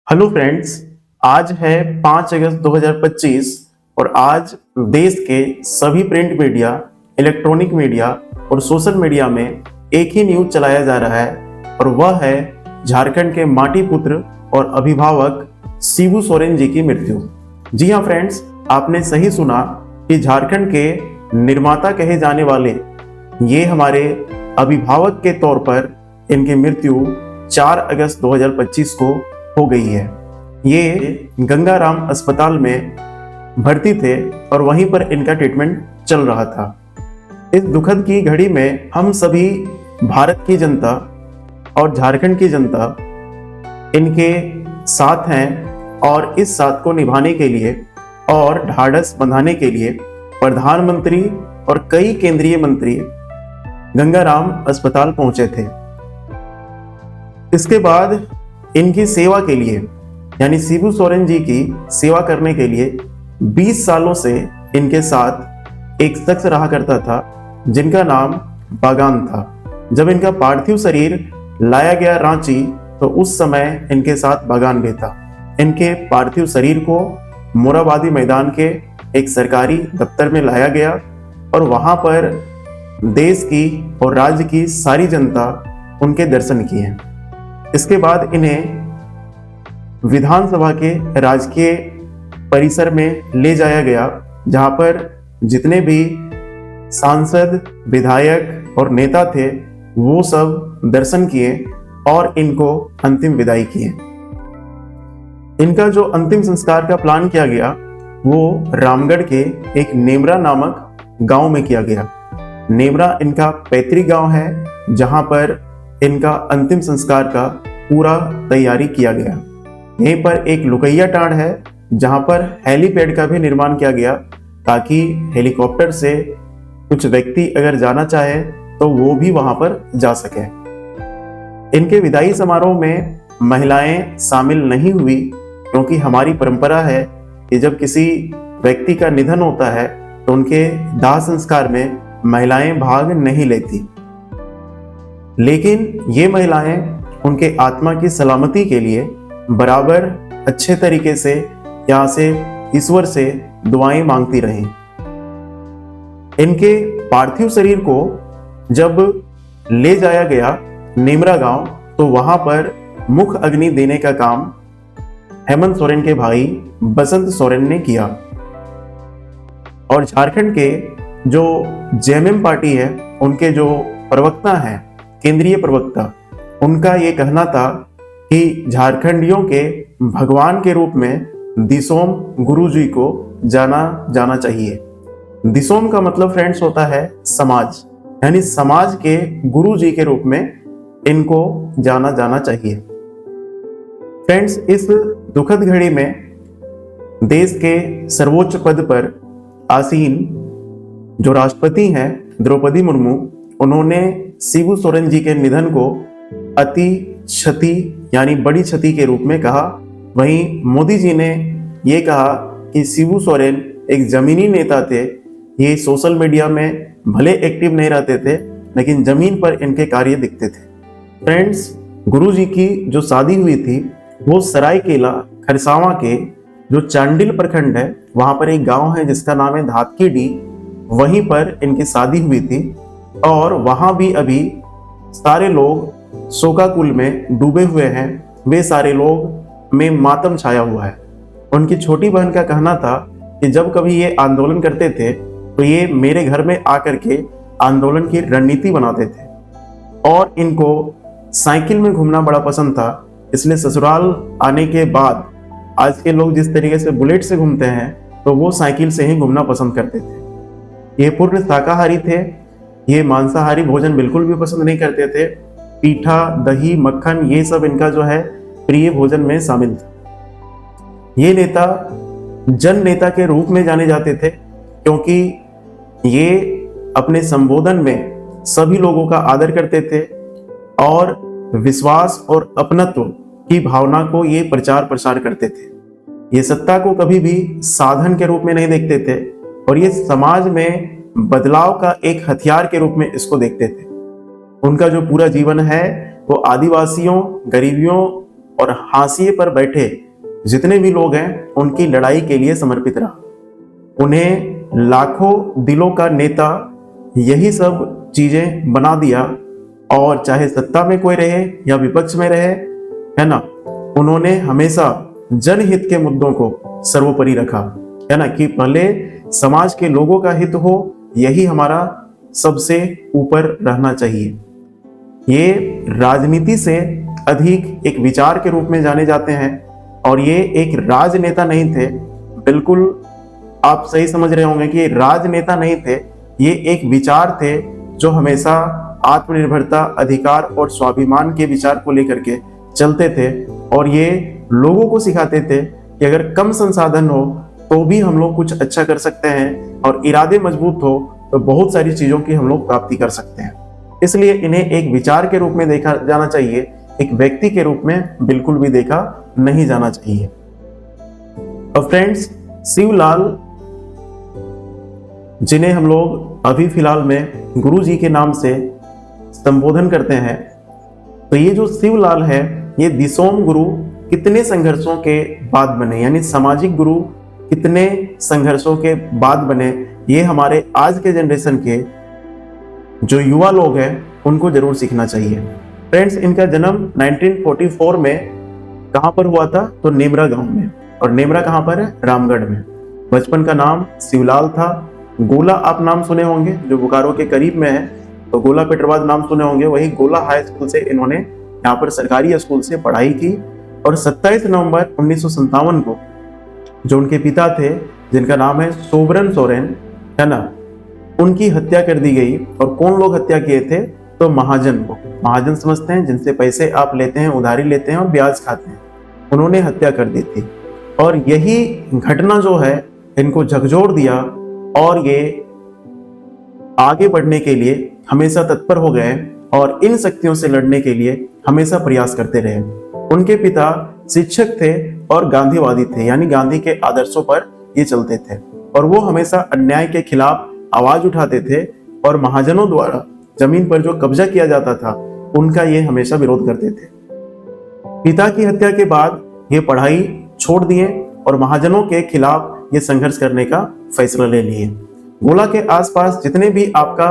Hello friends, आज है 5 अगस्त 2025 और आज देश के सभी प्रिंट मीडिया, इलेक्ट्रॉनिक मीडिया और सोशल मीडिया में एक ही न्यूज चलाया जा रहा है और वह है झारखंड के माटी पुत्र और अभिभावक शिबू सोरेन जी की मृत्यु। जी हाँ फ्रेंड्स, आपने सही सुना कि झारखंड के निर्माता कहे जाने वाले ये हमारे अभिभावक के तौर पर इनकी मृत्यु 4 अगस्त 2025 को हो गई है। ये गंगाराम अस्पताल में भर्ती थे और वहीं पर इनका ट्रीटमेंट चल रहा था। इस दुखद की घड़ी में हम सभी भारत की जनता और झारखंड की जनता इनके साथ हैं और इस साथ को निभाने के लिए और ढाढ़स बंधाने के लिए प्रधानमंत्री और कई केंद्रीय मंत्री गंगाराम अस्पताल पहुंचे थे। इसके बाद इनकी सेवा के लिए यानी शिबू सोरेन जी की सेवा करने के लिए 20 सालों से इनके साथ एक शख्स रहा करता था जिनका नाम बागान था। जब इनका पार्थिव शरीर लाया गया रांची तो उस समय इनके साथ बागान भी था। इनके पार्थिव शरीर को मोराबादी मैदान के एक सरकारी दफ्तर में लाया गया और वहां पर देश की और राज्य की सारी जनता उनके दर्शन किए। इसके बाद इन्हें विधानसभा के राजकीय परिसर में ले जाया गया, जहां पर जितने भी सांसद, विधायक और नेता थे वो सब दर्शन किए और इनको अंतिम विदाई किए। इनका जो अंतिम संस्कार का प्लान किया गया वो रामगढ़ के एक नेमरा नामक गांव में किया गया। नेमरा इनका पैतृक गांव है जहां पर इनका अंतिम संस्कार का पूरा तैयारी किया गया। यहीं पर एक लुकैया टांड़ है जहां पर हेलीपैड का भी निर्माण किया गया ताकि हेलीकॉप्टर से कुछ व्यक्ति अगर जाना चाहे तो वो भी वहां पर जा सके। इनके विदाई समारोह में महिलाएं शामिल नहीं हुई क्योंकि हमारी परंपरा है कि जब किसी व्यक्ति का निधन होता है तो उनके दाह संस्कार में महिलाएं भाग नहीं लेती। लेकिन ये महिलाएं उनके आत्मा की सलामती के लिए बराबर अच्छे तरीके से यहाँ से ईश्वर से दुआएं मांगती रहीं। इनके पार्थिव शरीर को जब ले जाया गया नेमरा गांव तो वहां पर मुख अग्नि देने का काम हेमंत सोरेन के भाई बसंत सोरेन ने किया। और झारखंड के जो जेएमएम पार्टी है उनके जो प्रवक्ता हैं, केंद्रीय प्रवक्ता, उनका ये कहना था कि झारखंडियों के भगवान के रूप में दिसोम गुरु जी को जाना चाहिए। दिसोम का मतलब फ्रेंड्स होता है समाज, यानी समाज के गुरु जी के रूप में इनको जाना चाहिए। फ्रेंड्स, इस दुखद घड़ी में देश के सर्वोच्च पद पर आसीन जो राष्ट्रपति हैं द्रौपदी मुर्मू, उन्होंने शिबू सोरेन जी के निधन को अति क्षति यानी बड़ी क्षति के रूप में कहा। वहीं मोदी जी ने ये कहा कि शिबू सोरेन एक जमीनी नेता थे। ये सोशल मीडिया में भले एक्टिव नहीं रहते थे लेकिन जमीन पर इनके कार्य दिखते थे। फ्रेंड्स, गुरु जी की जो शादी हुई थी वो सरायकेला खरसावां के जो चांडिल प्रखंड है वहां पर एक गांव है जिसका नाम है धातकीडी, वहीं पर इनकी शादी हुई थी। और वहां भी अभी सारे लोग शोकाकुल में डूबे हुए हैं। वे सारे लोग में मातम छाया हुआ है। उनकी छोटी बहन का कहना था कि जब कभी ये आंदोलन करते थे तो ये मेरे घर में आकर के आंदोलन की रणनीति बनाते थे और इनको साइकिल में घूमना बड़ा पसंद था। इसलिए ससुराल आने के बाद आज के लोग जिस तरीके से बुलेट से घूमते हैं तो वो साइकिल से ही घूमना पसंद करते थे। ये पूर्ण शाकाहारी थे। ये मांसाहारी भोजन बिल्कुल भी पसंद नहीं करते थे। पीठा, दही, मक्खन ये सब इनका जो है प्रिय भोजन में शामिल था। ये नेता जन नेता के रूप में जाने जाते थे क्योंकि ये अपने संबोधन में सभी लोगों का आदर करते थे और विश्वास और अपनत्व की भावना को ये प्रचार प्रसार करते थे। ये सत्ता को कभी भी साधन के रूप में नहीं देखते थे और ये समाज में बदलाव का एक हथियार के रूप में इसको देखते थे। उनका जो पूरा जीवन है वो आदिवासियों, गरीबियों और हाशिए पर बैठे जितने भी लोग हैं उनकी लड़ाई के लिए समर्पित रहा। उन्हें लाखों दिलों का नेता यही सब चीजें बना दिया, और चाहे सत्ता में कोई रहे या विपक्ष में रहे, है ना, उन्होंने हमेशा जनहित के मुद्दों को सर्वोपरि रखा, है ना, कि पहले समाज के लोगों का हित हो, यही हमारा सबसे ऊपर रहना चाहिए। ये राजनीति से अधिक एक विचार के रूप में जाने जाते हैं, और ये एक राजनेता नहीं थे। बिल्कुल आप सही समझ रहे होंगे कि राजनेता नहीं थे, ये एक विचार थे जो हमेशा आत्मनिर्भरता, अधिकार और स्वाभिमान के विचार को लेकर के चलते थे। और ये लोगों को सिखाते थे कि अगर कम संसाधन हो तो भी हम लोग कुछ अच्छा कर सकते हैं, और इरादे मजबूत हो तो बहुत सारी चीजों की हम लोग प्राप्ति कर सकते हैं। इसलिए इन्हें एक विचार के रूप में देखा जाना चाहिए, एक व्यक्ति के रूप में बिल्कुल भी देखा नहीं जाना चाहिए। और फ्रेंड्स, शिवलाल, जिन्हें हम लोग अभी फिलहाल में गुरु जी के नाम से संबोधन करते हैं, तो ये जो शिवलाल है, ये दिसोम गुरु कितने संघर्षों के बाद बने, यानी सामाजिक गुरु कितने संघर्षों के बाद बने, ये हमारे आज के जनरेशन के जो युवा लोग हैं उनको जरूर सीखना चाहिए। फ्रेंड्स, इनका जन्म 1944 में कहां पर हुआ था? तो नेमरा गांव में। और नेमरा कहां पर है? रामगढ़ में। बचपन का नाम शिवलाल था। गोला आप नाम सुने होंगे, जो बोकारो के करीब में है, तो गोला पेटरवाद नाम सुने होंगे। वही गोला हाई स्कूल से इन्होंने यहाँ पर सरकारी स्कूल से पढ़ाई की, और 27 नवंबर 1957 को जो उनके पिता थे, जिनका नाम है सोबरन सोरेन, है ना, उनकी हत्या कर दी गई। और कौन लोग हत्या किए थे? तो महाजन को। महाजन समझते हैं जिनसे पैसे आप लेते हैं, उधारी लेते हैं और ब्याज खाते हैं, उन्होंने हत्या कर दी थी। और यही घटना जो है इनको झकझोर दिया, और ये आगे बढ़ने के लिए हमेशा तत्पर हो गए, और इन शक्तियों से लड़ने के लिए हमेशा प्रयास करते रहे। उनके पिता शिक्षक थे और गांधीवादी थे, यानी गांधी के आदर्शों पर ये चलते थे, और वो हमेशा अन्याय के खिलाफ आवाज उठाते थे, और महाजनों द्वारा जमीन पर जो कब्जा किया जाता था उनका ये हमेशा विरोध करते थे। पिता की हत्या के बाद ये पढ़ाई छोड़ दिए और महाजनों के खिलाफ ये संघर्ष करने का फैसला ले लिए। गोला के आसपास जितने भी आपका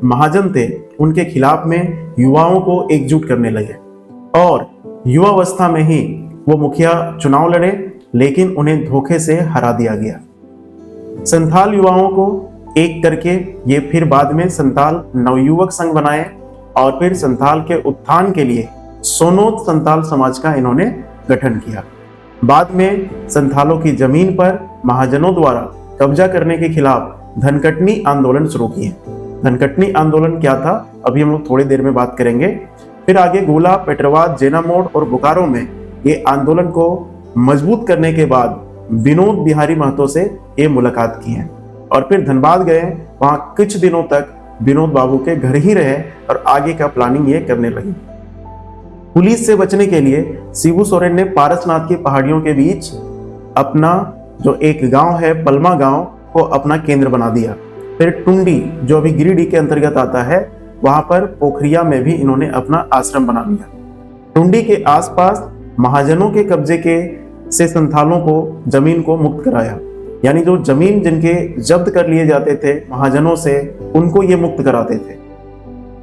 महाजन थे उनके खिलाफ में युवाओं को एकजुट करने लगे, और युवावस्था में ही वो मुखिया चुनाव लड़े, लेकिन उन्हें धोखे से हरा दिया गया। संथाल युवाओं को एक करके ये फिर बाद में संथाल नवयुवक संघ बनाए, और फिर संथाल के उत्थान के लिए सोनोत संथाल समाज का इन्होंने गठन किया। बाद में संथालों की जमीन पर महाजनों द्वारा कब्जा करने के खिलाफ धनकटनी आंदोलन शुरू किए। धनकटनी आंदोलन क्या था, अभी हम लोग थोड़ी देर में बात करेंगे। फिर आगे गोला, पेटरवाद, जेनामोड़ और बोकारो में ये आंदोलन को मजबूत करने के बाद विनोद बिहारी महतो से ये मुलाकात की है, और फिर धनबाद गए। वहां कुछ दिनों तक विनोद बाबू के घर ही रहे, और आगे का प्लानिंग ये करने लगे। पुलिस से बचने के लिए शिबू सोरेन ने पारसनाथ की पहाड़ियों के बीच अपना जो एक गांव है, पलमा गांव, को अपना केंद्र बना दिया। फिर टुंडी, जो अभी गिरिडीह के अंतर्गत आता है, वहां पर पोखरिया में भी इन्होंने अपना आश्रम बना लिया। टुंडी के आसपास महाजनों के कब्जे के से संथालों को जमीन को मुक्त कराया, यानी जो जमीन जिनके जब्त कर लिए जाते थे महाजनों से, उनको ये मुक्त कराते थे।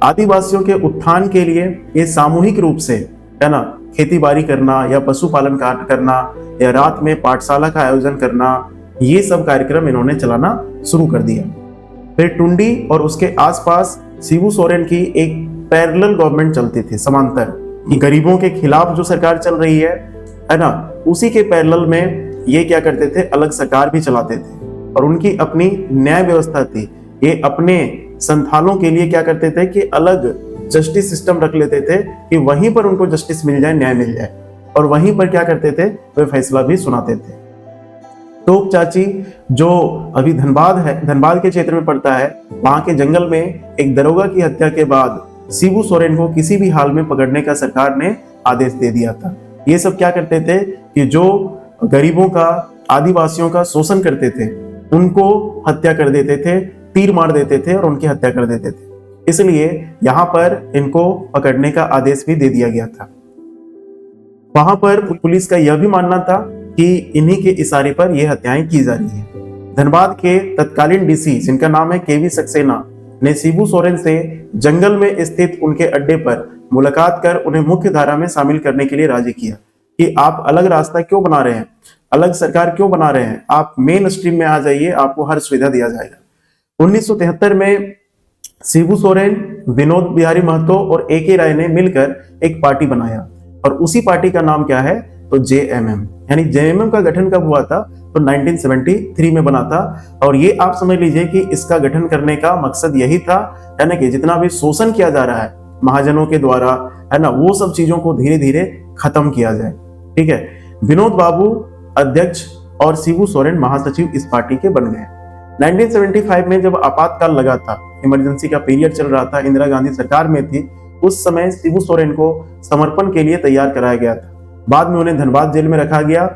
आदिवासियों के उत्थान के लिए ये सामूहिक रूप से, है ना, खेती बाड़ी करना या पशुपालन करना या रात में पाठशाला का आयोजन करना, ये सब कार्यक्रम इन्होंने चलाना शुरू कर दिया। फिर टुंडी और उसके आसपास शिबू सोरेन की एक पैरेलल गवर्नमेंट चलती थी, समांतर, गरीबों के खिलाफ जो सरकार चल रही है ना, उसी के पैरेलल में ये क्या करते थे, अलग सरकार भी चलाते थे, और उनकी अपनी न्याय व्यवस्था थी। ये अपने संथालों के लिए क्या करते थे कि अलग जस्टिस सिस्टम रख लेते थे, कि वहीं पर उनको जस्टिस मिल जाए, न्याय मिल जाए, और वहीं पर क्या करते थे, वे फैसला भी सुनाते थे। तोप चाची, जो अभी धनबाद है, धनबाद के क्षेत्र में पड़ता है, वहां के जंगल में एक दरोगा की हत्या के बाद शिबू सोरेन को किसी भी हाल में पकड़ने का सरकार ने आदेश दे दिया था। ये सब क्या करते थे कि जो गरीबों का, आदिवासियों का शोषण करते थे, उनको हत्या कर देते थे, तीर मार देते थे और उनकी हत्या कर देते थे। इसलिए यहां पर इनको पकड़ने का आदेश भी दे दिया गया था। वहां पर पुलिस का यह भी मानना था कि इन्हीं के इशारे पर यह हत्याएं की जा रही है। धनबाद के तत्कालीन डीसी जिनका नाम है केवी सक्सेना ने शिबू सोरेन से जंगल में स्थित उनके अड्डे पर मुलाकात कर उन्हें मुख्य धारा में शामिल करने के लिए राजी किया कि आप अलग रास्ता क्यों बना रहे हैं, अलग सरकार क्यों बना रहे हैं, आप मेन स्ट्रीम में आ जाइए, आपको हर सुविधा दिया जाएगा। 1973 में शिबू सोरेन, विनोद बिहारी महतो और ए.के. राय ने मिलकर एक पार्टी बनाया और उसी पार्टी का नाम क्या है तो जेएमएम, यानी जेएमएम का गठन कब हुआ था तो 1973 में बना था। और ये आप समझ लीजिए कि इसका गठन करने का मकसद यही था, है ना, कि जितना भी शोषण किया जा रहा है महाजनों के द्वारा, है ना, वो सब चीजों को धीरे धीरे खत्म किया जाए। ठीक है, विनोद बाबू अध्यक्ष और शिबू सोरेन महासचिव इस पार्टी के बन गए। 1975 में जब आपातकाल लगा था, इमरजेंसी का पीरियड चल रहा था, इंदिरा गांधी सरकार में थी, उस समय शिबू सोरेन को समर्पण के लिए तैयार कराया गया था। बाद में उन्हें धनबाद जेल में रखा गया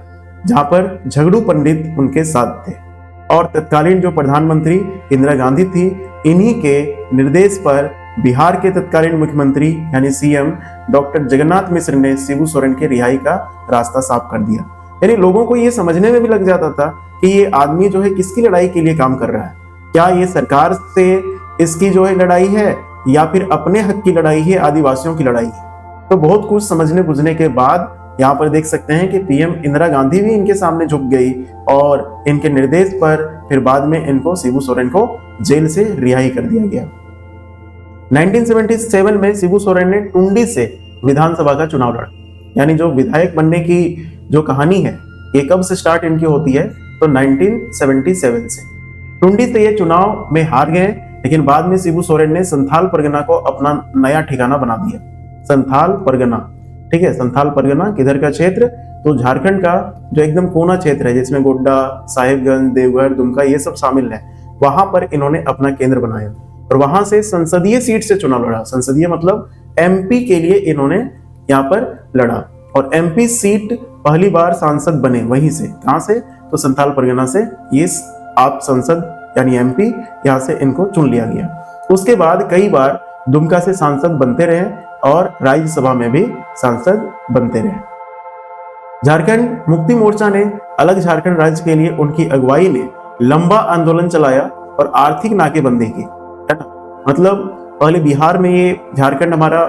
जहां पर झगड़ू पंडित उनके साथ थे और तत्कालीन जो प्रधानमंत्री इंदिरा गांधी थी, इन्हीं के निर्देश पर बिहार के तत्कालीन मुख्यमंत्री यानी सीएम डॉक्टर जगन्नाथ मिश्र ने शिबू सोरेन के रिहाई का रास्ता साफ कर दिया। यानी लोगों को ये समझने में भी लग जाता था कि ये आदमी जो है किसकी लड़ाई के लिए काम कर रहा है, क्या ये सरकार से इसकी जो है लड़ाई है या फिर अपने हक की लड़ाई है, आदिवासियों की लड़ाई है। तो बहुत कुछ समझने बुझने के बाद यहाँ पर देख सकते हैं कि पीएम इंदिरा गांधी भी इनके सामने झुक गई और इनके निर्देश पर फिर बाद में इनको शिबू सोरेन को जेल से रिहाई कर दिया गया। 1977 में शिबू सोरेन ने टुंडी से विधानसभा का चुनाव लड़ा, यानी जो विधायक बनने की जो कहानी है ये कब से स्टार्ट इनकी होती है तो 1977 से। टुंडी से ये चुनाव में हार गए, लेकिन बाद में शिबू सोरेन ने संथाल परगना को अपना नया ठिकाना बना दिया। संथाल परगना, ठीक है, संथाल परगना किधर का क्षेत्र तो झारखंड का जो एकदम कोना क्षेत्र है जिसमें गोड्डा, साहिबगंज, देवघर, दुमका ये सब शामिल है, वहां पर इन्होंने अपना केंद्र बनाया और वहां से संसदीय सीट से चुनाव लड़ा। संसदीय मतलब एमपी के लिए इन्होंने यहाँ पर लड़ा और एमपी सीट पहली बार सांसद बने वहीं से। कहां से तो संथाल परगना से ये आप संसद यानी एमपी यहाँ से इनको चुन लिया गया। उसके बाद कई बार दुमका से सांसद बनते रहे और राज्यसभा में भी सांसद बनते रहे। झारखंड मुक्ति मोर्चा ने अलग झारखंड राज्य के लिए उनकी अगुवाई में लंबा आंदोलन चलाया और आर्थिक नाकेबंदी की, है ना। मतलब पहले बिहार में ये झारखंड हमारा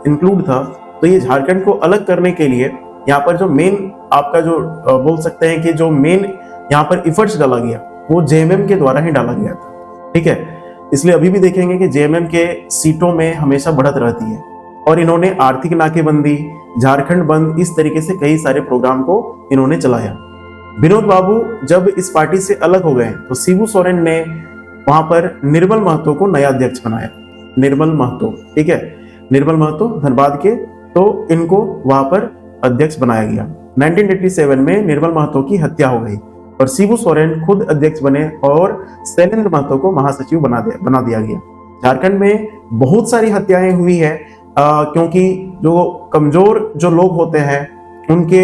इंक्लूड था, तो ये झारखंड को अलग करने के लिए यहाँ पर जो मेन आपका जो बोल सकते हैं कि जो मेन यहाँ पर इफर्ट्स डाला गया वो जेएमएम के द्वारा ही डाला गया था। ठीक है, इसलिए अभी भी देखेंगे कि जेएमएम के सीटों में हमेशा बढ़त रहती है और इन्होंने आर्थिक नाकेबंदी, झारखंड बंद, इस तरीके से कई सारे प्रोग्राम को इन्होंने चलाया। विनोद बाबू जब इस पार्टी से अलग हो गए तो शिबू सोरेन ने वहां पर निर्मल महतो को नया अध्यक्ष बनाया। निर्मल महतो, ठीक है, निर्मल महतो धनबाद के, तो इनको वहां पर अध्यक्ष बनाया गया। 1987 में निर्मल महतो की हत्या हो गई और शिबू सोरेन खुद अध्यक्ष बने और शैलेंद्र महतो को महासचिव बना दिया गया। झारखंड में बहुत सारी हत्याएं हुई है क्योंकि जो कमजोर जो लोग होते हैं उनके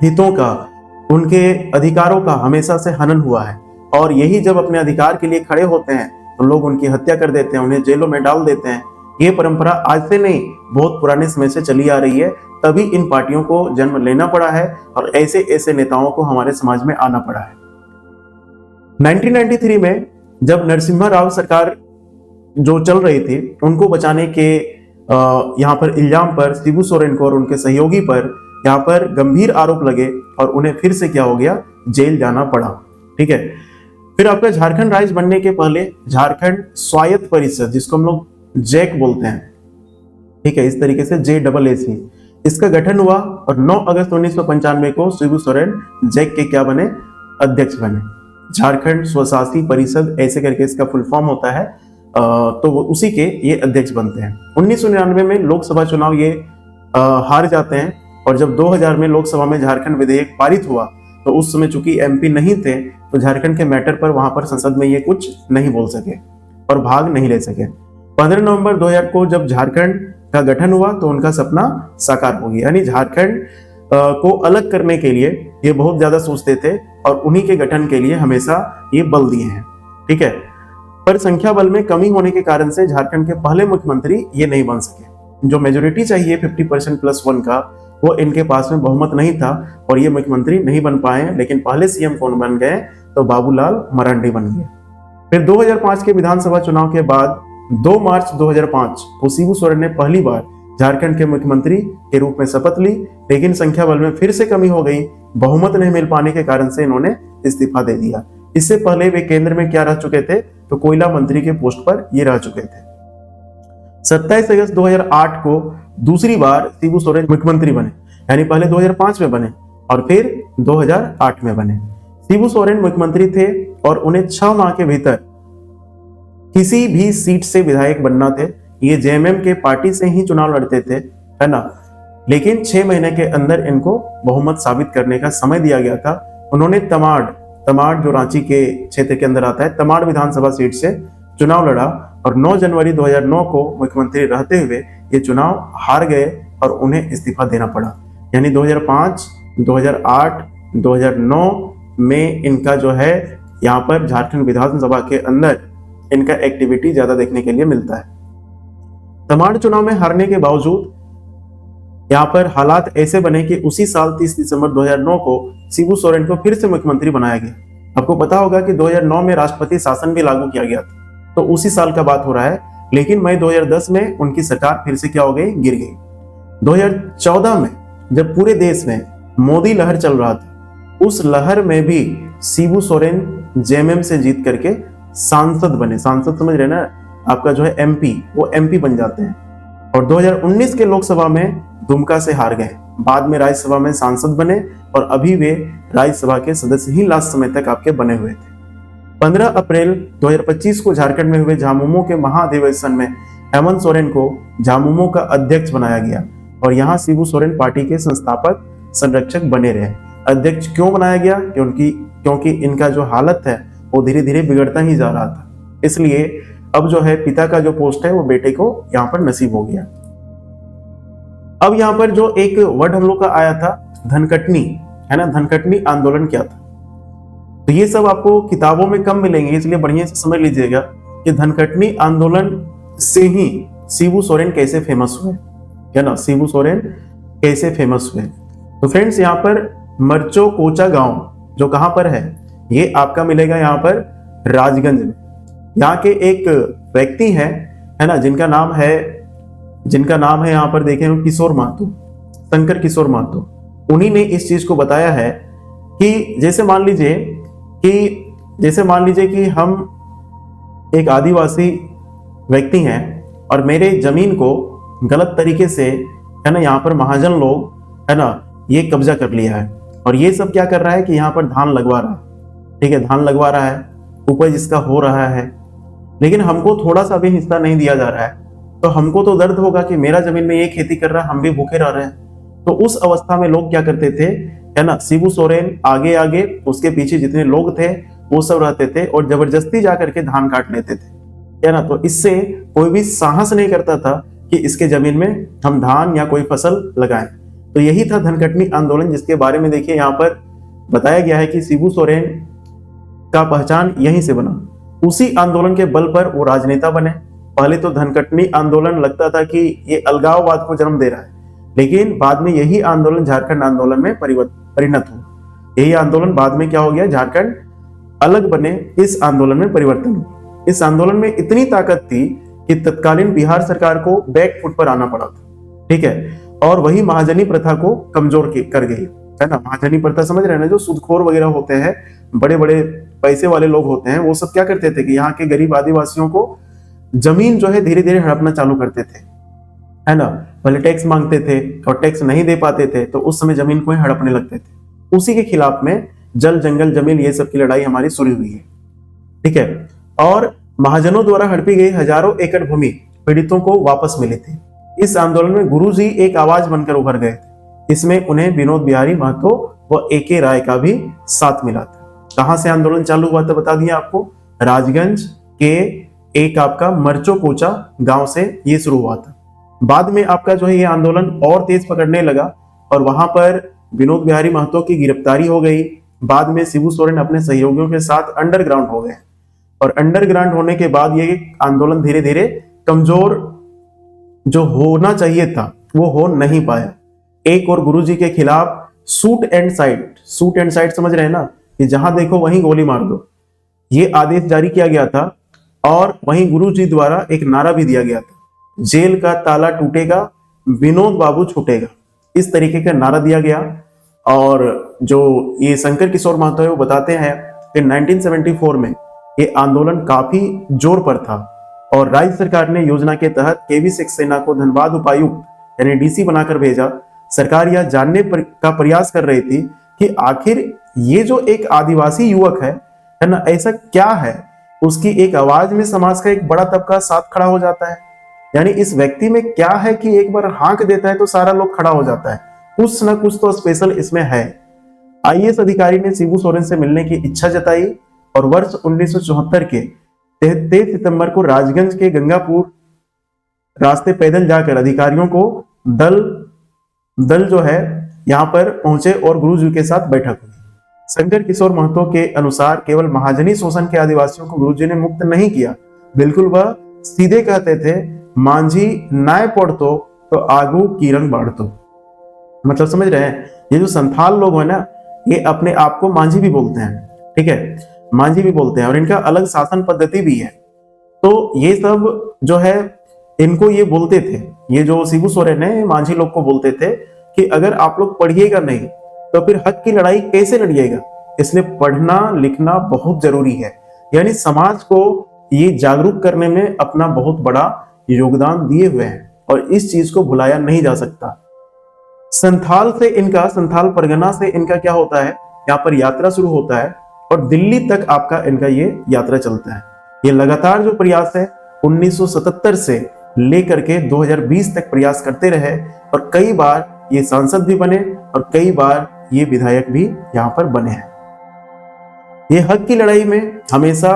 हितों का, उनके अधिकारों का हमेशा से हनन हुआ है और यही जब अपने अधिकार के लिए खड़े होते हैं तो लोग उनकी हत्या कर देते हैं, उन्हें जेलों में डाल देते हैं। ये परंपरा आज से नहीं, बहुत पुराने समय से चली आ रही है, तभी इन पार्टियों को जन्म लेना पड़ा है और ऐसे ऐसे नेताओं को हमारे समाज में आना पड़ा है। 1993 में जब नरसिम्हा राव सरकार जो चल रही थी, उनको बचाने के यहाँ पर इल्जाम पर शिबू सोरेन को और उनके सहयोगी पर यहाँ पर गंभीर आरोप लगे और उन्हें फिर से क्या हो गया, जेल जाना पड़ा। ठीक है, फिर आपका झारखंड राज्य बनने के पहले झारखंड स्वायत्त परिषद, जिसको हम लोग जैक बोलते हैं, ठीक है, इस तरीके से JAAC, इसका गठन हुआ और 9 अगस्त 1995 को शिबू सोरेन जैक के क्या बने, अध्यक्ष बने। झारखंड स्वशासी परिषद ऐसे करके इसका फुल फॉर्म होता है, तो वो उसी के ये अध्यक्ष बनते हैं। 1999 में लोकसभा चुनाव ये हार जाते हैं और जब 2000 में लोकसभा में झारखंड विधेयक पारित हुआ तो उस समय चूंकि MP नहीं थे तो झारखंड के मैटर पर वहां पर संसद में ये कुछ नहीं बोल सके और भाग नहीं ले सके। 15 नवंबर 2000 को जब झारखंड का गठन हुआ तो उनका सपना साकार हो गया, यानी झारखंड को अलग करने के लिए ये बहुत ज्यादा सोचते थे और उन्हीं के गठन के लिए हमेशा ये बल दिए हैं। ठीक है, पर संख्या बल में कमी होने के कारण से झारखंड के पहले मुख्यमंत्री ये नहीं बन सके। जो मेजोरिटी चाहिए 50% + 1 का, वो इनके पास में बहुमत नहीं था और ये मुख्यमंत्री नहीं बन पाए। लेकिन पहले सीएम कौन बन गए? तो बाबूलाल मरांडी बन गए। फिर 2005 के विधानसभा चुनाव के बाद 2 मार्च 2005 को शिबू सोरेन ने पहली बार झारखंड के मुख्यमंत्री के रूप में शपथ ली, लेकिन संख्या बल में फिर से कमी हो गई। बहुमत नहीं मिल पाने के कारण से इन्होंने इस्तीफा दे दिया। इससे पहले वे केंद्र में क्या रह चुके थे? तो कोयला मंत्री के पोस्ट पर ये रह चुके थे। 27 अगस्त 2008 को दूसरी बार शिबू सोरेन मुख्यमंत्री बने, यानी पहले 2005 में बने और फिर 2008 में बने। शिबू सोरेन मुख्यमंत्री थे और उन्हें 6 माह के भीतर किसी भी सीट से विधायक बनना थे। ये जेएमएम के पार्टी से ही चुनाव लड़ते थे, है ना। लेकिन 6 महीने के अंदर इनको बहुमत साबित करने का समय दिया गया था। उन्होंने तमाड़ जो रांची के क्षेत्र के अंदर आता है, तमाड़ विधानसभा सीट से चुनाव लड़ा और 9 जनवरी 2009 को मुख्यमंत्री रहते हुए ये चुनाव हार गए और उन्हें इस्तीफा देना पड़ा। यानी 2005, 2008, 2009 में इनका जो है यहाँ पर झारखंड विधानसभा के अंदर इनका एक्टिविटी ज्यादा देखने के लिए मिलता है। तमाड़ चुनाव में हारने के बावजूद यहाँ पर हालात ऐसे बने कि उसी साल 30 दिसंबर 2009 को शिबू सोरेन को फिर से मुख्यमंत्री बनाया गया। आपको पता होगा कि 2009 में राष्ट्रपति शासन भी लागू किया गया था, तो उसी साल का बात हो रहा है। लेकिन मई 2010 में उनकी सरकार फिर से क्या हो गई? गिर गई। 2014 में जब पूरे देश में मोदी लहर चल रहा था, उस लहर में भी शिबू सोरेन जेएमएम से जीत करके सांसद बने। सांसद समझ रहे ना, आपका जो है एमपी, वो एमपी बन जाते हैं। और 2019 के लोकसभा में दुमका से हार गए। बाद में राज्यसभा में सांसद बने और अभी वे राज्यसभा के सदस्य ही लास्ट समय तक आपके बने हुए थे। 15 अप्रैल 2025 को झारखंड में हुए झामुमो के महाधिवेशन में हेमंत सोरेन को झामुमो का अध्यक्ष बनाया गया और यहाँ शिबू सोरेन पार्टी के संस्थापक संरक्षक बने रहे। अध्यक्ष क्यों बनाया गया? क्योंकि इनका जो हालत है वो धीरे धीरे बिगड़ता ही जा रहा था, इसलिए अब जो है पिता का जो पोस्ट है वो बेटे को यहाँ पर नसीब हो गया। अब यहाँ पर जो एक वर्ड हम लोग का आया था धनकटनी, है ना, धनकटनी आंदोलन क्या था? तो ये सब आपको किताबों में कम मिलेंगे, इसलिए बढ़िया से समझ लीजिएगा कि धनकटनी आंदोलन से ही शिबू सोरेन कैसे फेमस हुए, है ना, शिबू सोरेन कैसे फेमस हुए। तो फ्रेंड्स, यहाँ पर मरचो कोचा गांव जो कहां पर है, ये आपका मिलेगा यहाँ पर राजगंज में। यहाँ के एक व्यक्ति है ना, जिनका नाम है यहाँ पर देखें किशोर महतो, शंकर किशोर महतो। उन्हीं ने इस चीज को बताया है कि जैसे मान लीजिए कि हम एक आदिवासी व्यक्ति हैं और मेरे जमीन को गलत तरीके से, है ना, यहाँ पर महाजन लोग, है ना, ये कब्जा कर लिया है और ये सब क्या कर रहा है कि यहाँ पर धान लगवा रहा है। ठीक है, धान लगवा रहा है, उपज इसका हो रहा है, लेकिन हमको थोड़ा सा भी हिस्सा नहीं दिया जा रहा है। तो हमको तो दर्द होगा कि मेरा जमीन में ये खेती कर रहा है, हम भी भूखे रह रहे हैं। तो उस अवस्था में लोग क्या करते थे, है ना, शिबू सोरेन आगे उसके पीछे जितने लोग थे वो सब रहते थे और जबरदस्ती जाकर के धान काट लेते थे, है ना। तो इससे कोई भी साहस नहीं करता था कि इसके जमीन में हम धान या कोई फसल लगाएं। तो यही था धनकटनी आंदोलन, जिसके बारे में देखिए यहाँ पर बताया गया है कि शिबू सोरेन का पहचान यहीं से बना। उसी आंदोलन के बल पर वो राजनेता बने। पहले तो धनकटनी आंदोलन लगता था कि ये अलगाववाद को जन्म दे रहा है, लेकिन बाद में यही आंदोलन झारखंड आंदोलन में परिणत हुआ। यही आंदोलन बाद में क्या हो गया, झारखंड अलग बने, इस आंदोलन में परिवर्तन हुआ। इस आंदोलन में इतनी ताकत थी कि तत्कालीन बिहार सरकार को बैक फुट पर आना पड़ा था। ठीक है, और वही महाजनी प्रथा को कमजोर कर गई, है ना। महाजनी प्रथा समझ रहे हैं ना, जो सूदखोर वगैरह होते हैं, बड़े बड़े पैसे वाले लोग होते हैं, वो सब क्या करते थे कि यहाँ के गरीब आदिवासियों को जमीन जो है धीरे धीरे हड़पना चालू करते थे, है ना। पहले टैक्स मांगते थे और टैक्स नहीं दे पाते थे तो उस समय जमीन को ही हड़पने लगते थे। उसी के खिलाफ में जल जंगल जमीन ये सब की लड़ाई हमारी शुरू हुई है। ठीक है, और महाजनों द्वारा हड़पी गई हजारों एकड़ भूमि पीड़ितों को वापस मिली थी। इस आंदोलन में गुरुजी एक आवाज बनकर उभर गए थे। इसमें उन्हें विनोद बिहारी महतो व ए.के. राय का भी साथ मिला था। कहां से आंदोलन चालू हुआ था बता दिया आपको, राजगंज के एक आपका मरचो कोचा गांव से ये शुरू हुआ था। बाद में आपका जो है ये आंदोलन और तेज पकड़ने लगा और वहां पर विनोद बिहारी महतो की गिरफ्तारी हो गई। बाद में शिबू सोरेन अपने सहयोगियों के साथ अंडरग्राउंड हो गए और अंडरग्राउंड होने के बाद ये आंदोलन धीरे धीरे कमजोर जो होना चाहिए था वो हो नहीं पाया। एक और गुरुजी के खिलाफ शूट एंड साइट समझ रहे हैं ना, कि जहां देखो वहीं गोली मार दो, ये आदेश जारी किया गया था। और वहीं गुरुजी द्वारा एक नारा भी दिया गया था, जेल का ताला टूटेगा, विनोद बाबू छूटेगा, इस तरीके का नारा दिया गया। और जो ये शंकर किशोर महतो है वो बताते हैं कि 1974 में ये आंदोलन काफी जोर पर था और राज्य सरकार ने योजना के तहत केवी सक्सेना को धनबाद उपायुक्त यानी डीसी बनाकर भेजा। सरकार यह जानने का प्रयास कर रही थी कि आखिर ये जो एक आदिवासी युवक है ना, ऐसा क्या है, उसकी एक आवाज में समाज का एक बड़ा तबका साथ खड़ा हो जाता है। यानी इस व्यक्ति में क्या है कि एक बार हाँक देता है तो सारा लोग खड़ा हो जाता है, कुछ ना कुछ तो स्पेशल इसमें है। आईएएस अधिकारी ने शिबू सोरेन से मिलने की इच्छा जताई और वर्ष 1974 के 23 सितंबर को राजगंज के गंगापुर रास्ते पैदल जाकर अधिकारियों को दल जो है यहाँ पर पहुंचे और गुरुजी के साथ बैठक हुई। शंकर किशोर महतो के अनुसार केवल महाजनी शोषण के आदिवासियों को गुरुजी ने मुक्त नहीं किया, बिल्कुल वह सीधे कहते थे, मांझी नाय पड़तो तो आगू कीरंग बाढ़तो। मतलब समझ रहे हैं, ये जो संथाल लोग हैं ना, ये अपने आप को मांझी भी बोलते हैं, ठीक है, मांझी भी बोलते हैं और इनका अलग शासन पद्धति भी है। तो ये सब जो है इनको ये बोलते थे, ये जो शिबू सोरेन है मांझी लोग को बोलते थे कि अगर आप लोग पढ़िएगा नहीं तो फिर हक की लड़ाई कैसे लड़िएगा, इसलिए पढ़ना लिखना बहुत जरूरी है। यानी समाज को ये जागरूक करने में अपना बहुत बड़ा योगदान दिए हुए हैं और इस चीज को भुलाया नहीं जा सकता। संथाल परगना से इनका क्या होता है, यहाँ पर यात्रा शुरू होता है और दिल्ली तक आपका इनका ये यात्रा चलता है। ये लगातार जो प्रयास है 1977 से लेकर के 2020 तक प्रयास करते रहे और कई बार ये सांसद भी बने और कई बार ये विधायक भी यहाँ पर बने हैं। ये हक की लड़ाई में हमेशा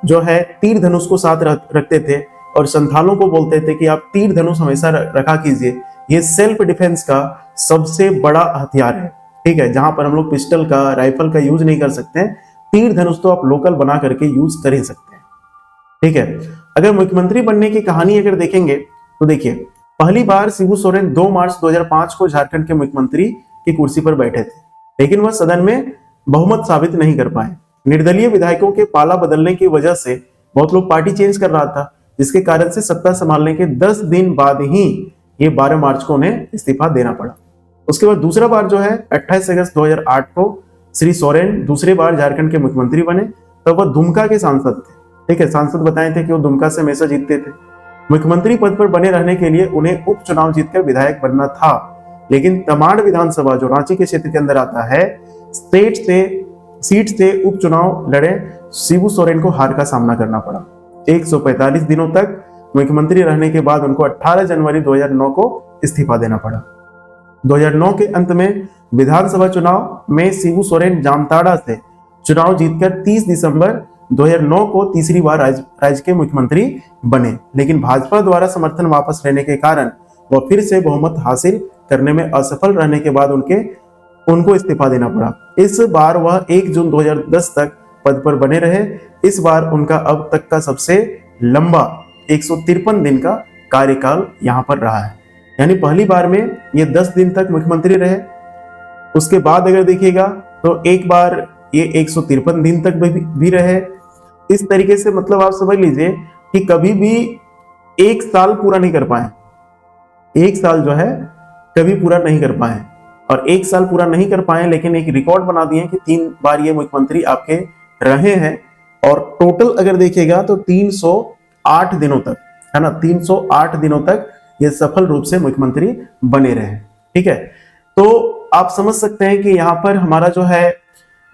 जो है तीर धनुष को साथ रखते थे और संथालों को बोलते थे कि आप तीर धनुष हमेशा रखा कीजिए, ये सेल्फ डिफेंस का सबसे बड़ा हथियार है, ठीक है, जहां पर हम लोग पिस्टल का राइफल का यूज नहीं कर सकते हैं, तीर धनुष तो आप लोकल बना करके यूज कर ही सकते हैं, ठीक है। अगर मुख्यमंत्री बनने की कहानी अगर देखेंगे तो देखिए, पहली बार शिबू सोरेन 2 मार्च 2005 को झारखंड के मुख्यमंत्री की कुर्सी पर बैठे थे, लेकिन वह सदन में बहुमत साबित नहीं कर पाए। निर्दलीय विधायकों के पाला बदलने की वजह से बहुत लोग पार्टी चेंज कर रहा था, जिसके कारण से सत्ता संभालने के 10 दिन बाद ही ये 12 मार्च को उन्हें इस्तीफा देना पड़ा। उसके बाद दूसरा बार जो है 28 अगस्त 2008 को श्री सोरेन दूसरे बार झारखंड के मुख्यमंत्री बने, तब वह दुमका के सांसद थे, ठीक है, सांसद बताए थे कि वो दुमका से हमेशा जीतते थे। मुख्यमंत्री पद पर बने रहने के लिए उन्हें उपचुनाव जीतकर विधायक बनना था, लेकिन तमाड़ विधानसभा जो रांची के क्षेत्र के अंदर आता है, सीट से उपचुनाव लड़े शिबू सोरेन को हार का सामना करना पड़ा। 145 दिनों तक मुख्यमंत्री रहने के बाद उनको 18 जनवरी 2009 को इस्तीफा देना पड़ा। 2009 के अंत में विधानसभा चुनाव में शिबू सोरेन जामताड़ा से चुनाव जीतकर 30 दिसंबर 2009 को तीसरी बार राज्य के मुख्यमंत्री बने, लेकिन भाजपा द्वारा समर्थन वापस लेने के कारण वह फिर से बहुमत हासिल करने में असफल रहने के बाद उनको इस्तीफा देना पड़ा। इस बार वह 1 जून 2010 तक पद पर बने रहे। इस बार उनका अब तक का सबसे लंबा 153 दिन का कार्यकाल यहाँ पर रहा है। यानी पहली बार में ये 10 दिन तक मुख्यमंत्री रहे, उसके बाद अगर देखिएगा तो एक बार ये 153 दिन तक भी रहे। इस तरीके से मतलब आप समझ लीजिए कि कभी भी 1 साल पूरा नहीं कर पाए, 1 साल जो है कभी पूरा नहीं कर पाए, और 1 साल पूरा नहीं कर पाए लेकिन एक रिकॉर्ड बना दिए कि 3 बार ये मुख्यमंत्री आपके रहे हैं। और टोटल अगर देखिएगा तो 308 दिनों तक, है ना, 308 दिनों तक ये सफल रूप से मुख्यमंत्री बने रहे, ठीक है। तो आप समझ सकते हैं कि यहाँ पर हमारा जो है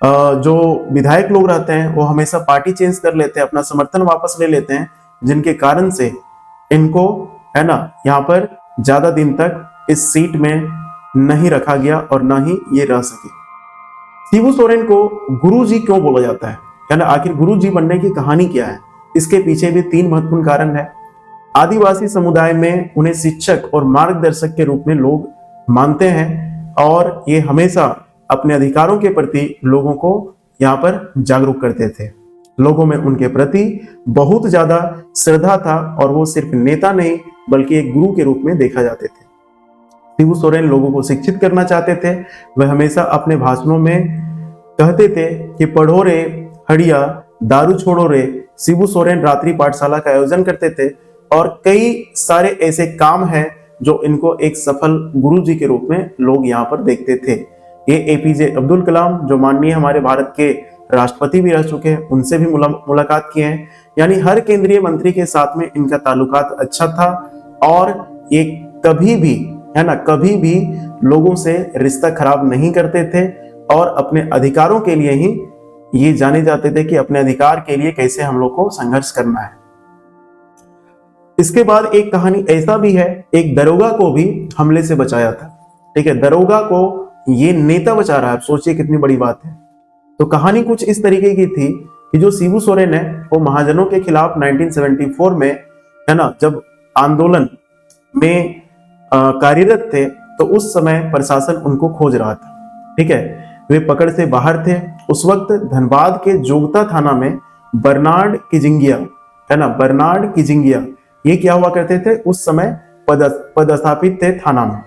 जो विधायक लोग रहते हैं वो हमेशा पार्टी चेंज कर लेते हैं, अपना समर्थन वापस ले लेते हैं, जिनके कारण से इनको, है ना, यहाँ पर ज्यादा दिन तक इस सीट में नहीं रखा गया और ना ही ये रह सके। शिबू सोरेन को गुरुजी क्यों बोला जाता है, यानी आखिर गुरुजी बनने की कहानी क्या है, इसके पीछे भी 3 महत्वपूर्ण कारण है। आदिवासी समुदाय में उन्हें शिक्षक और मार्गदर्शक के रूप में लोग मानते हैं और ये हमेशा अपने अधिकारों के प्रति लोगों को यहाँ पर जागरूक करते थे। लोगों में उनके प्रति बहुत ज्यादा श्रद्धा था और वो सिर्फ नेता नहीं बल्कि एक गुरु के रूप में देखा जाते थे। शिबू सोरेन लोगों को शिक्षित करना चाहते थे। वह हमेशा अपने भाषणों में कहते थे कि पढ़ो रे हड़िया, दारू छोड़ो रे। शिबू सोरेन रात्रि पाठशाला का आयोजन करते थे और कई सारे ऐसे काम हैं जो इनको एक सफल गुरुजी के रूप में लोग यहाँ पर देखते थे। ये एपीजे अब्दुल कलाम, जो माननीय हमारे भारत के राष्ट्रपति भी रह चुके हैं, उनसे भी मुलाकात किए हैं। यानी हर केंद्रीय मंत्री के साथ में इनका ताल्लुकात अच्छा था और ये कभी भी, है ना, कभी भी लोगों से रिश्ता खराब नहीं करते थे और अपने अधिकारों के लिए ही ये जाने जाते थे कि अपने अधिकार के लिए कैसे हम लोग को संघर्ष करना है। इसके बाद एक कहानी ऐसा भी है, एक दरोगा को भी हमले से बचाया था। ठीक है, दरोगा को ये नेता बचा रहा है, सोचिए कितनी बड़ी बात है। तो कहानी कुछ इस तरीके की थी कि जो शिबू सोरेन है वो महाजनों के खिलाफ 1974 में, है ना, जब आंदोलन में कार्यरत थे तो उस समय प्रशासन उनको खोज रहा था। ठीक है, वे पकड़ से बाहर थे। उस वक्त धनबाद के जोगता थाना में बर्नार्ड किजिंगिया, है ना, बर्नार्ड किजिंगिया, ये क्या हुआ करते थे, उस समय पदस्थापित थे थाना में।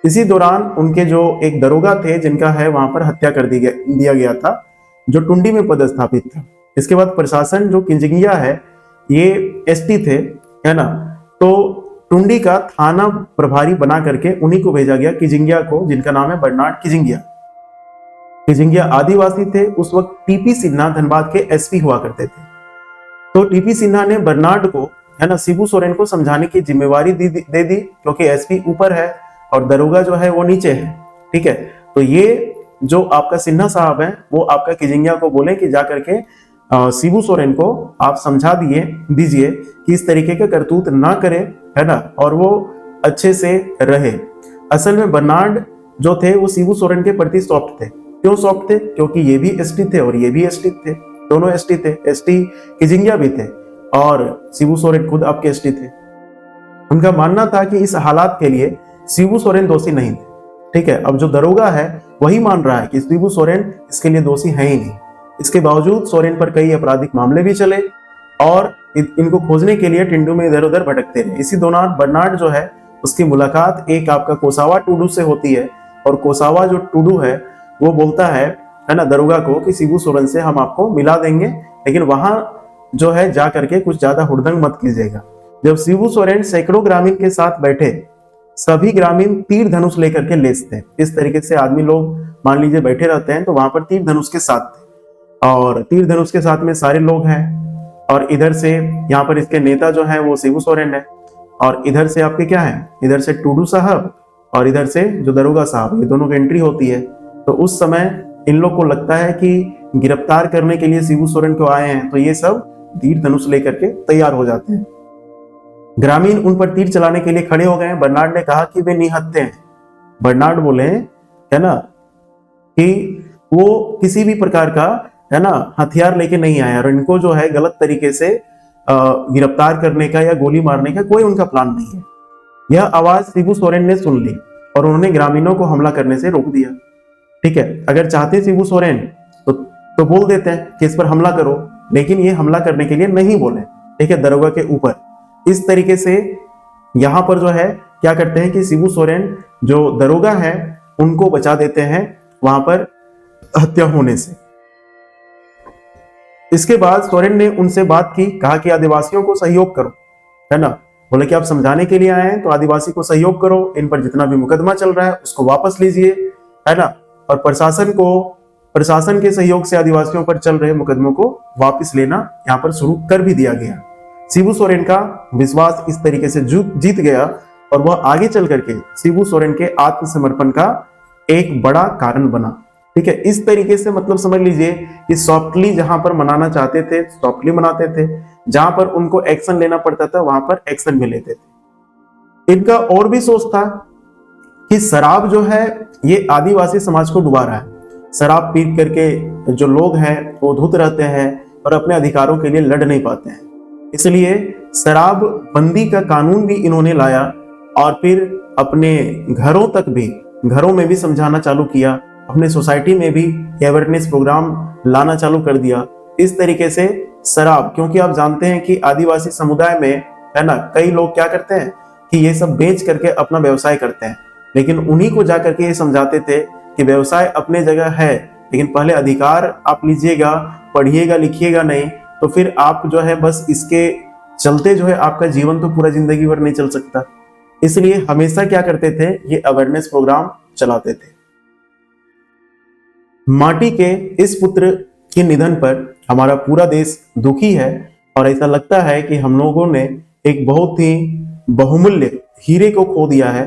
इसी दौरान उनके जो एक दरोगा थे जिनका है वहां पर हत्या कर दिया गया था, जो टुंडी में पदस्थापित था। इसके बाद प्रशासन, जो किजिंगिया है ये एसटी थे, है ना, तो टुंडी का थाना प्रभारी बना करके उन्हीं को भेजा गया, किजिंगिया को, जिनका नाम है बर्नार्ड किजिंगिया। किजिंगिया आदिवासी थे। उस वक्त टीपी सिन्हा धनबाद के एसपी हुआ करते थे। तो टीपी सिन्हा ने बर्नार्ड को, है ना, शिबू सोरेन को समझाने की जिम्मेवारी दे दी, क्योंकि एसपी ऊपर है और दरोगा जो है वो नीचे है। ठीक है, तो ये जो आपका सिन्हा साहब है वो आपका किजिंगिया को बोले कि जा करके शिबू सोरेन को आप समझा दीजिए कि इस तरीके का करतूत ना करे, है ना, और वो अच्छे से रहे। असल में बर्नार्ड जो थे वो शिबू सोरेन के प्रति सॉफ्ट थे। क्यों सॉफ्ट थे? क्योंकि ये भी एसटी थे और ये भी एसटी थे, दोनों एसटी थे। एसटी किजिंगिया भी थे और शिबू सोरेन खुद आपके एसटी थे। उनका मानना था कि इस हालात के लिए शिबू सोरेन दोषी नहीं थे। ठीक है, अब जो दरोगा है वही मान रहा है कि शिबू सोरेन इसके लिए दोषी है ही नहीं। इसके बावजूद सोरेन पर कई आपराधिक मामले भी चले और इनको खोजने के लिए टिंडू में इधर उधर भटकते रहे। इसी दौरान बर्नार्ड जो है उसकी मुलाकात एक आपका कोसावा टुडू से होती है और कोसावा जो टुडू है वो बोलता है ना, दरोगा को कि शिबू सोरेन से हम आपको मिला देंगे, लेकिन वहां जो है जा करके कुछ ज्यादा हुड़दंग मत कीजिएगा। जब शिबू सोरेन सैकड़ों ग्रामीण के साथ बैठे, सभी ग्रामीण तीर धनुष लेकर के लेस थे। इस तरीके से आदमी लोग मान लीजिए बैठे रहते हैं तो वहां पर तीर धनुष के साथ थे और तीर धनुष के साथ में सारे लोग हैं। और इधर से यहाँ पर इसके नेता जो है वो शिबू सोरेन है और इधर से आपके क्या है, इधर से टुडू साहब और इधर से जो दरोगा साहब, ये दोनों की एंट्री होती है। तो उस समय इन लोग को लगता है कि गिरफ्तार करने के लिए शिबू सोरेन को आए हैं, तो ये सब तीर धनुष लेकर के तैयार हो जाते हैं। ग्रामीण उन पर तीर चलाने के लिए खड़े हो गए हैं। बर्नार्ड ने कहा कि वे निहत्थे हैं। बर्नार्ड बोले, है ना, कि वो किसी भी प्रकार का, है ना, हथियार लेके नहीं आया और इनको जो है गलत तरीके से गिरफ्तार करने का या गोली मारने का कोई उनका प्लान नहीं है। यह आवाज शिबू सोरेन ने सुन ली और उन्होंने ग्रामीणों को हमला करने से रोक दिया। ठीक है, अगर चाहते शिबू सोरेन तो बोल देते हैं कि इस पर हमला करो, लेकिन ये हमला करने के लिए नहीं बोले। ठीक है, दरोगा के ऊपर इस तरीके से यहां पर जो है क्या करते हैं कि शिबू सोरेन जो दरोगा है उनको बचा देते हैं वहां पर हत्या होने से। इसके बाद सोरेन ने उनसे बात की, कहा कि आदिवासियों को सहयोग करो, है ना, बोले कि आप समझाने के लिए आए हैं तो आदिवासी को सहयोग करो, इन पर जितना भी मुकदमा चल रहा है उसको वापस लीजिए, है ना, और प्रशासन के सहयोग से आदिवासियों पर चल रहे मुकदमों को वापस लेना यहाँ पर शुरू कर भी दिया गया। शिबू सोरेन का विश्वास इस तरीके से जीत गया और वह आगे चल करके शिबू सोरेन के आत्मसमर्पण का एक बड़ा कारण बना। ठीक है, इस तरीके से मतलब समझ लीजिए कि सॉफ्टली जहां पर मनाना चाहते थे सॉफ्टली मनाते थे, जहां पर उनको एक्शन लेना पड़ता था वहां पर एक्शन भी लेते थे। इनका और भी सोच था कि शराब जो है ये आदिवासी समाज को डुबा रहा है। शराब पी करके जो लोग हैं वो धुत रहते हैं और अपने अधिकारों के लिए लड़ नहीं पाते हैं, इसलिए शराब बंदी का कानून भी इन्होंने लाया और फिर अपने घरों में भी समझाना चालू किया, अपने सोसाइटी में भी अवेयरनेस प्रोग्राम लाना चालू कर दिया। इस तरीके से शराब, क्योंकि आप जानते हैं कि आदिवासी समुदाय में, है ना, कई लोग क्या करते हैं कि ये सब बेच करके अपना व्यवसाय करते हैं। लेकिन उन्हीं को जाकर के ये समझाते थे कि व्यवसाय अपने जगह है, लेकिन पहले अधिकार आप लीजिएगा, पढ़िएगा लिखिएगा नहीं तो फिर आप जो है बस इसके चलते जो है आपका जीवन तो पूरा जिंदगी भर नहीं चल सकता। इसलिए हमेशा क्या करते थे, ये अवेयरनेस प्रोग्राम चलाते थे। माटी के इस पुत्र के निधन पर हमारा पूरा देश दुखी है और ऐसा लगता है कि हम लोगों ने एक बहुत ही बहुमूल्य हीरे को खो दिया है।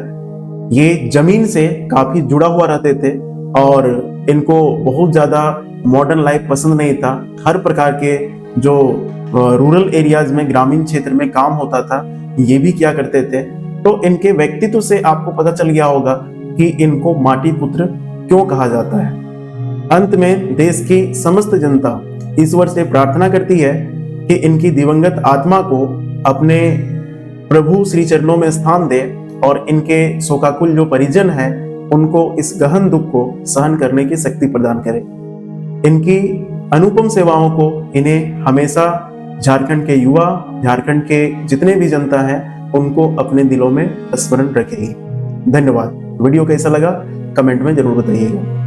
ये जमीन से काफी जुड़ा हुआ रहते थे और इनको बहुत ज्यादा मॉडर्न लाइफ पसंद नहीं था। हर प्रकार के जो रूरल एरियाज में, ग्रामीण क्षेत्र में काम होता था, ये भी क्या करते थे। तो इनके व्यक्तित्व से आपको पता चल गया होगा कि इनको माटी पुत्र क्यों कहा जाता है। अंत में देश की समस्त जनता ईश्वर से प्रार्थना करती है कि इनकी दिवंगत आत्मा को अपने प्रभु श्री चरणों में स्थान दे और इनके शोकाकुल जो परिजन हैं उनको इस गहन दुख को सहन करने की शक्ति प्रदान करे। इनकी अनुपम सेवाओं को इन्हें हमेशा झारखंड के युवा, झारखंड के जितने भी जनता हैं उनको अपने दिलों में स्मरण रखेगी। धन्यवाद। वीडियो कैसा लगा कमेंट में जरूर बताइएगा।